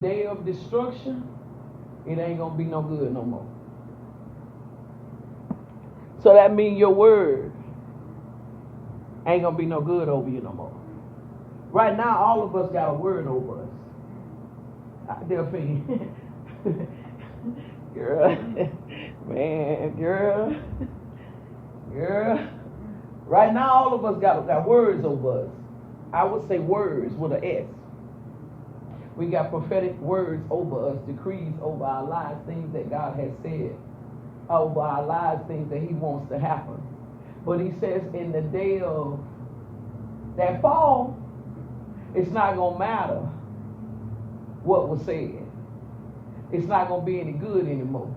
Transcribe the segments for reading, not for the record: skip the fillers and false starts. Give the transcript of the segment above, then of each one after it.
day of destruction, it ain't gonna be no good no more. So that means your word ain't gonna be no good over you no more. Right now, all of us got a word over us. Delphine, girl, man, girl. Right now, all of us got words over us. I would say words with an S. We got prophetic words over us, decrees over our lives, things that God has said over our lives, things that He wants to happen. But He says in the day of that fall, it's not going to matter what was said. It's not going to be any good anymore.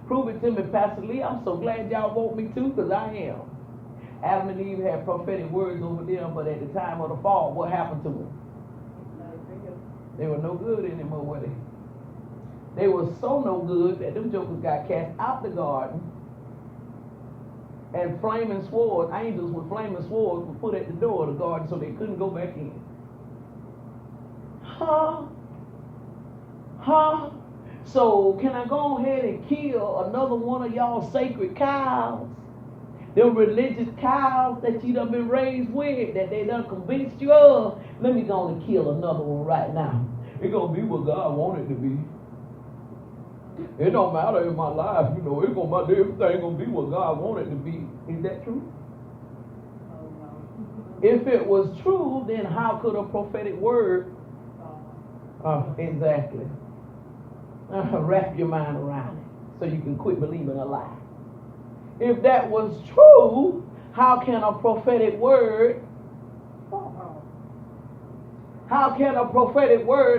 Prove it to me, Pastor Lee. I'm so glad y'all want me to, because I am. Adam and Eve had prophetic words over them, but at the time of the fall, what happened to them? They were no good anymore, were they? They were so no good that them jokers got cast out the garden, and flaming swords, angels with flaming swords were put at the door of the garden so they couldn't go back in. So can I go ahead and kill another one of y'all sacred cows? Them religious cows that you done been raised with, that they done convinced you of. Let me go and kill another one right now. It's gonna be what God wanted it to be. It don't matter in my life, it's gonna matter, everything gonna be what God wanted it to be. Is that true? If it was true, then how could a prophetic word exactly wrap your mind around it so you can quit believing a lie? If that was true, how can a prophetic word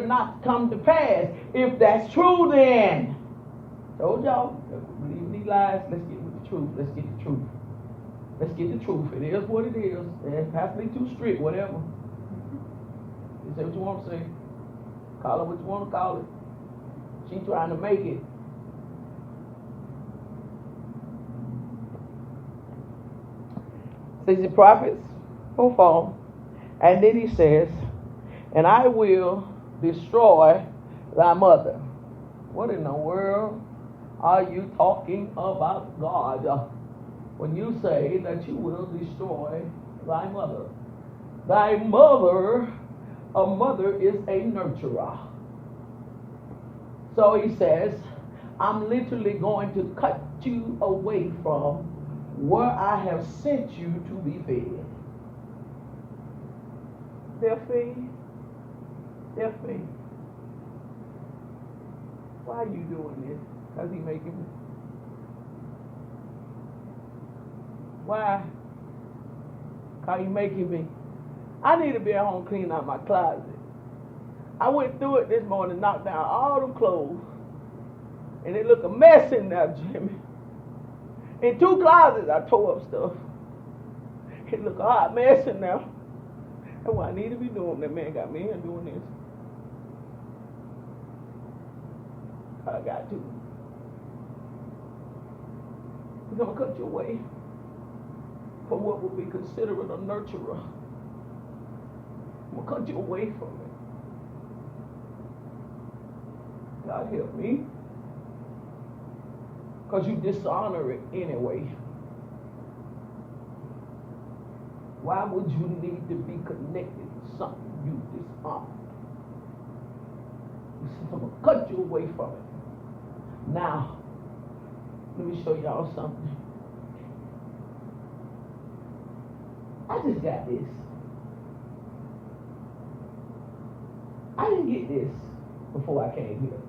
not come to pass? If that's true, then told y'all, believe these lies. Let's get with the truth. Let's get the truth. Let's get the truth. It is what it is. It has to be too strict, whatever. You say what you want to say. Call it what you want to call it. She trying to make it. Says the prophets will fall. And then he says, and I will destroy thy mother. What in the world are you talking about, God, when you say that you will destroy thy mother? Thy mother, a mother is a nurturer. So he says, I'm literally going to cut you away from where I have sent you to be fed. Delphine, why are you doing this? Because he making me. Why? Because he making me. I need to be at home cleaning out my closet. I went through it this morning, knocked down all them clothes, and it looked a mess in there, Jimmy. In 2 closets, I tore up stuff. It looked a hot mess in there. That's what I need to be doing. That man got me in doing this. I got to. He's going to cut you away from what would be considered a nurturer. I'm going to cut you away from it. God help me. Because you dishonor it anyway. Why would you need to be connected to something you dishonor? He says, I'm going to cut you away from it. Now, let me show y'all something. I just got this. I didn't get this before I came here.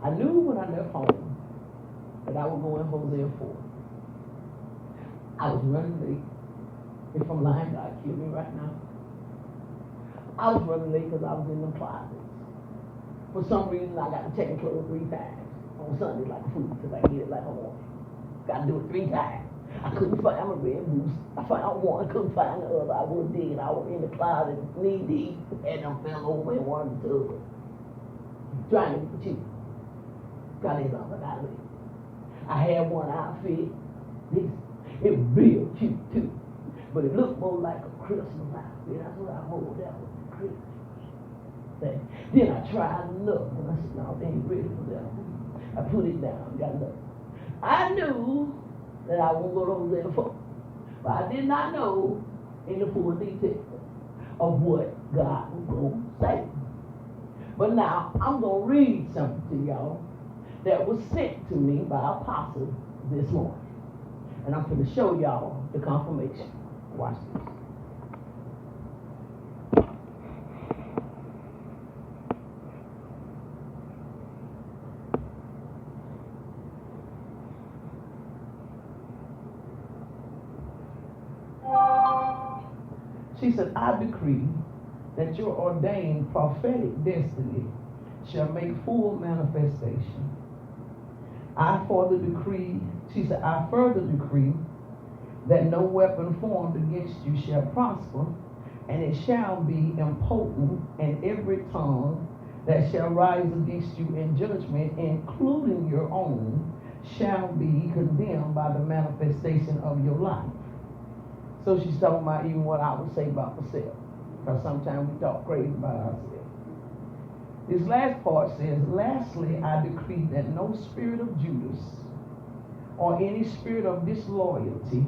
I knew when I left home that I would go in Hosea 4. I was running late. If I'm lying, God kill me right now. I was running late because I was in the closets. For some reason, I got to check the clothes 3 times on Sunday like food because I get it like I want it. Got to do it 3 times. I couldn't find my red boots. I found one, couldn't find the other. I was digging. I was in the closet, knee deep, and them fell over in one tub. Trying to get you. Got it on, but I live. I had one outfit. It was real cute too. But it looked more like a Christmas outfit. That's what I hold that was Christmas. thing. Then I tried another one. I said, no, they ain't ready for that one. I put it down, got another. I knew that I won't go over there for, but I did not know in the full detail of what God was going to say. But now I'm going to read something to y'all that was sent to me by Apostle this morning. And I'm going to show y'all the confirmation. Watch this. She said, I decree that your ordained prophetic destiny shall make full manifestation. I further decree that no weapon formed against you shall prosper, and it shall be impotent, and every tongue that shall rise against you in judgment, including your own, shall be condemned by the manifestation of your life. So she's talking about even what I would say about myself, because sometimes we talk crazy about ourselves. This last part says, lastly, I decree that no spirit of Judas or any spirit of disloyalty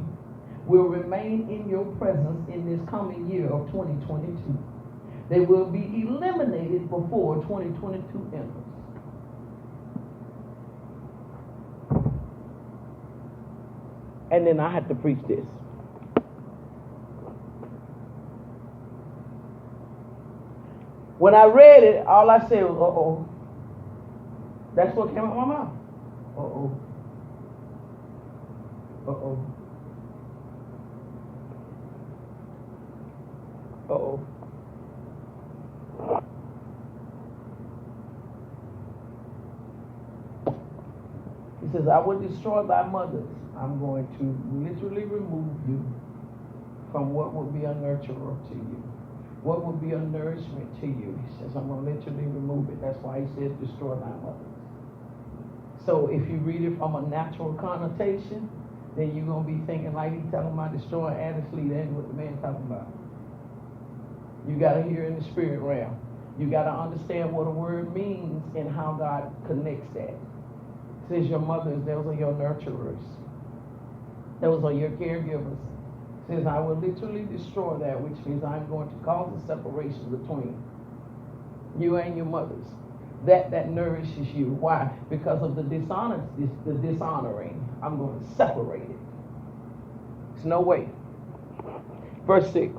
will remain in your presence in this coming year of 2022. They will be eliminated before 2022 enters. And then I had to preach this. When I read it, all I said was, uh-oh. That's what came out of my mouth. Uh-oh. Uh-oh. Uh-oh. He says, I will destroy thy mothers. I'm going to literally remove you from what will be a nurturer to you. What would be a nourishment to you? He says, I'm going to literally remove it. That's why he says, destroy thy mothers. So if you read it from a natural connotation, then you're going to be thinking like he's talking about destroying Adam's seed. That ain't what the man's talking about. You got to hear in the spirit realm. You got to understand what a word means and how God connects that. It says your mothers, those are your nurturers. Those are your caregivers. Says, I will literally destroy that, which means I'm going to cause a separation between you and your mothers. That nourishes you. Why? Because of the dishonoring. I'm going to separate it. There's no way. Verse 6.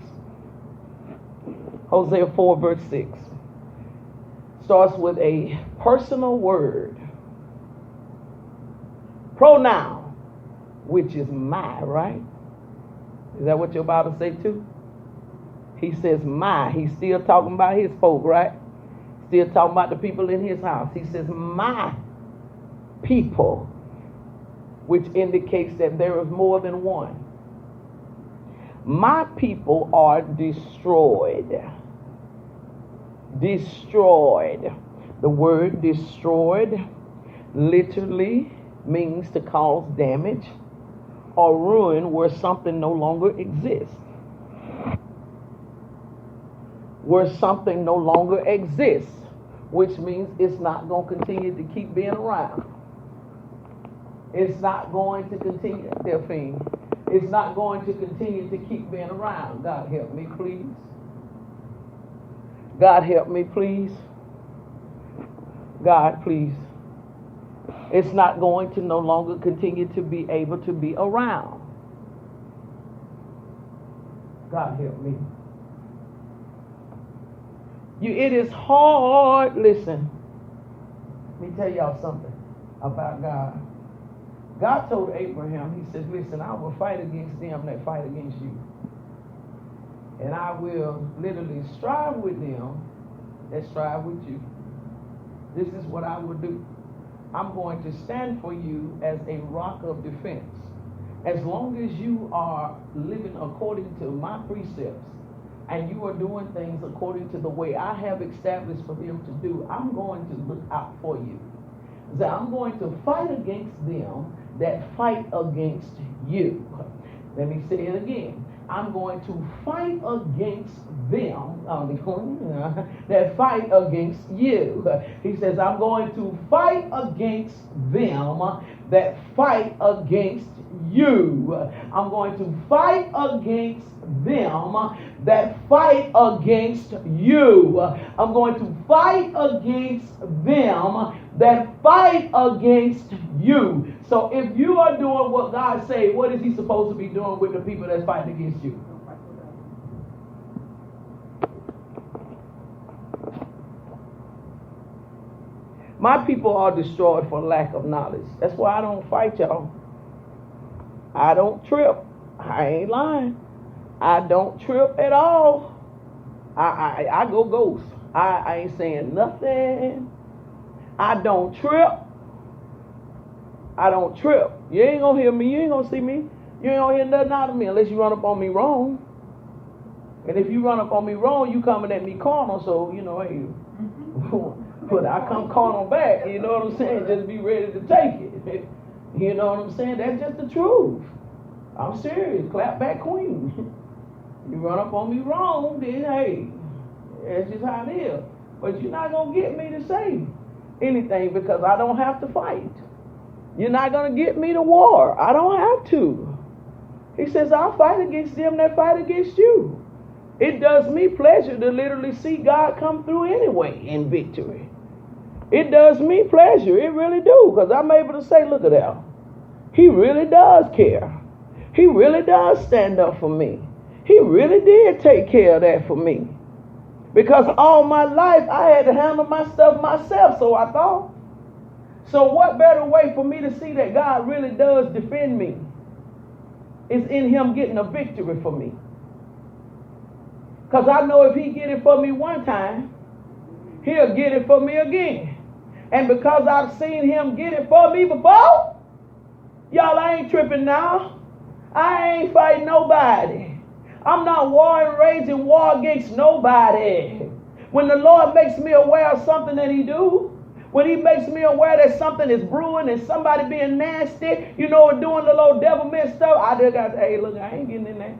Hosea 4, verse 6. Starts with a personal word. Pronoun, which is my, right? Is that what your Bible say too? He says my. He's still talking about his folk, right? Still talking about the people in his house. He says my people, which indicates that there is more than one. My people are destroyed. Destroyed. The word destroyed literally means to cause damage or ruin where something no longer exists. Where something no longer exists, which means it's not going to continue to keep being around. It's not going to continue, Delphine. It's not going to continue to keep being around. God help me, please. God help me, please. God, please. It's not going to no longer continue to be able to be around. God help me. It is hard. Listen, let me tell y'all something about God. God told Abraham, he says, listen, I will fight against them that fight against you. And I will literally strive with them that strive with you. This is what I will do. I'm going to stand for you as a rock of defense. As long as you are living according to my precepts and you are doing things according to the way I have established for them to do, I'm going to look out for you. So I'm going to fight against them that fight against you. Let me say it again. I'm going to fight against them, that fight against you. He says, I'm going to fight against them that fight against you. I'm going to fight against them that fight against you. I'm going to fight against them that fight against you. So if you are doing what God says, what is he supposed to be doing with the people that's fighting against you? My people are destroyed for lack of knowledge. That's why I don't fight y'all. I don't trip. I ain't lying. I don't trip at all. I go ghost. I ain't saying nothing. I don't trip. I don't trip. You ain't gonna hear me. You ain't gonna see me. You ain't gonna hear nothing out of me unless you run up on me wrong. And if you run up on me wrong, you coming at me carnal. So, hey, but I come carnal back. You know what I'm saying? Just be ready to take it. You know what I'm saying? That's just the truth. I'm serious. Clap back, queen. You run up on me wrong, then hey, that's just how it is. But you're not going to get me to say anything because I don't have to fight. You're not going to get me to war. I don't have to. He says, I'll fight against them that fight against you. It does me pleasure to literally see God come through anyway in victory. It does me pleasure. It really do. Because I'm able to say, look at that. He really does care. He really does stand up for me. He really did take care of that for me. Because all my life I had to handle my stuff myself, so I thought. So what better way for me to see that God really does defend me is in him getting a victory for me. Because I know if he get it for me one time, he'll get it for me again. And because I've seen him get it for me before, y'all, I ain't tripping now. I ain't fighting nobody. I'm not warring, raging war against nobody. When the Lord makes me aware of something that he do, when he makes me aware that something is brewing and somebody being nasty, doing the little devilment stuff, I just got to, hey, look, I ain't getting in that.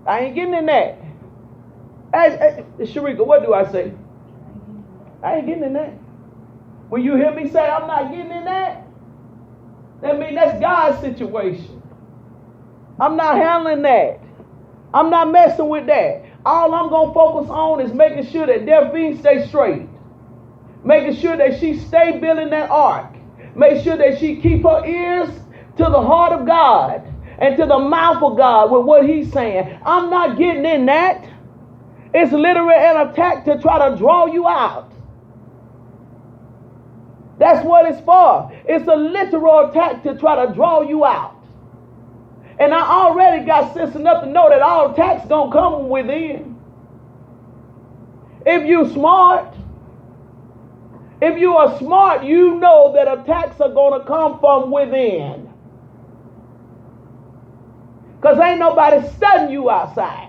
I ain't getting in that. Hey, Sharika, what do I say? I ain't getting in that. When you hear me say I'm not getting in that means that's God's situation. I'm not handling that. I'm not messing with that. All I'm going to focus on is making sure that Delphine stays straight. Making sure that she stay building that ark. Make sure that she keep her ears to the heart of God and to the mouth of God with what he's saying. I'm not getting in that. It's literally an attack to try to draw you out. That's what it's for. It's a literal attack to try to draw you out. And I already got sense enough to know that all attacks gonna come from within. If you smart, if you are smart, you know that attacks are gonna come from within. Because ain't nobody studying you outside.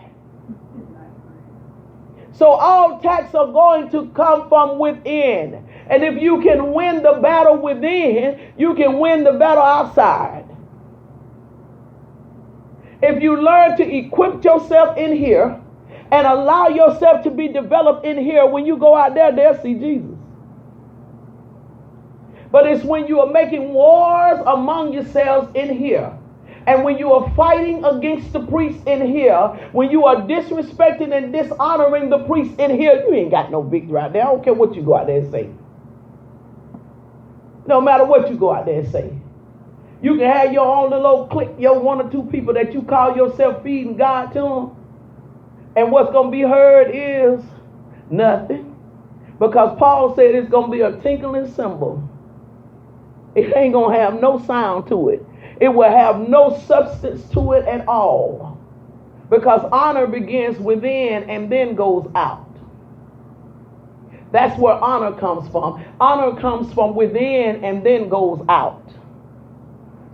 So all attacks are going to come from within. And if you can win the battle within, you can win the battle outside. If you learn to equip yourself in here and allow yourself to be developed in here, when you go out there, they'll see Jesus. But it's when you are making wars among yourselves in here, and when you are fighting against the priests in here, when you are disrespecting and dishonoring the priests in here, you ain't got no victory out there. I don't care what you go out there and say. No matter what you go out there and say. You can have your own little clique, your one or two people that you call yourself feeding God to them. And what's going to be heard is nothing. Because Paul said it's going to be a tinkling cymbal. It ain't going to have no sound to it. It will have no substance to it at all. Because honor begins within and then goes out. That's where honor comes from. Honor comes from within and then goes out.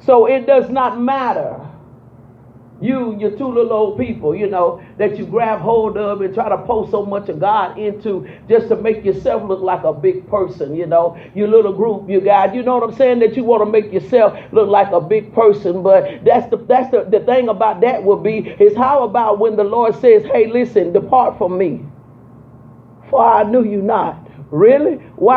So it does not matter Your two little old people, that you grab hold of and try to pour so much of God into just to make yourself look like a big person, your little group, you guys, you know what I'm saying, that you want to make yourself look like a big person. But that's the thing about that will be, is how about when the Lord says, hey, listen, depart from me, for I knew you not. Really? Why?